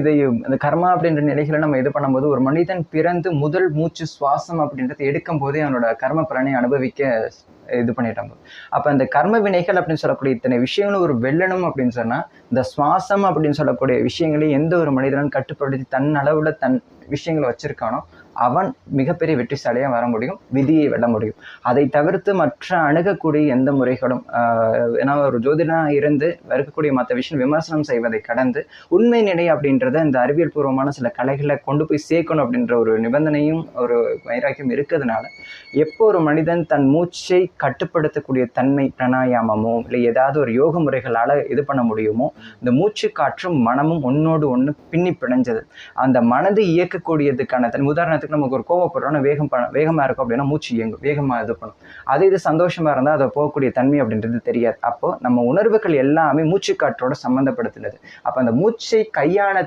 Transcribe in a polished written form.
இதை அந்த கர்மா அப்படின்ற நிலைகளை நம்ம இது பண்ணும்போது ஒரு மனிதன் பிறந்து முதல் மூச்சு சுவாசம் அப்படின்றது எடுக்கும் போதே அவனோட கர்ம பலனை அனுபவிக்க இது பண்ணிட்டாங்க. அப்ப அந்த கர்ம வினைகள் அப்படின்னு சொல்லக்கூடிய இத்தனை விஷயங்களும் ஒரு வெல்லணும் அப்படின்னு சொன்னா இந்த சுவாசம் அப்படின்னு சொல்லக்கூடிய விஷயங்களை எந்த ஒரு மனிதனும் கட்டுப்படுத்தி தன் அளவுல தன் விஷயங்களை வச்சிருக்கானோ அவன் மிகப்பெரிய வெற்றிசாலியா வர முடியும், விதியை வெல்ல முடியும். அதை தவிர்த்து மற்ற அணுகக்கூடிய எந்த முறைகளும் ஏன்னா ஒரு ஜோதிடனா இருந்து இருக்கக்கூடிய மற்ற விஷயம் விமர்சனம் செய்வதை கடந்து உண்மை நிலை அப்படின்றத இந்த அறிவியல் பூர்வமான சில கலைகளை கொண்டு போய் சேர்க்கணும் அப்படின்ற ஒரு நிபந்தனையும் ஒரு வைராக்கியம் இருக்கிறதுனால எப்போ ஒரு மனிதன் தன் மூச்சை கட்டுப்படுத்தக்கூடிய தன்மை பிராணாயாமமோ இல்லை ஏதாவது ஒரு யோக முறைகளால் இது பண்ண முடியுமோ, இந்த மூச்சு காற்றும் மனமும் ஒன்னோடு ஒன்று பின்னி பிணைஞ்சது. அந்த மனது இயக்கக்கூடியதுக்கான உதாரணத்துக்கு நமக்கு ஒரு கோவப்படுறோம்னா வேகமாக இருக்கும் அப்படின்னா மூச்சு இயங்கும், வேகமாக இது பண்ணும். அதே இது சந்தோஷமாக இருந்தால் அதை போகக்கூடிய தன்மை அப்படின்றது தெரியாது. அப்போ நம்ம உணர்வுகள் எல்லாமே மூச்சு காற்றோட சம்மந்தப்படுத்தினது. அப்போ அந்த மூச்சை கையாள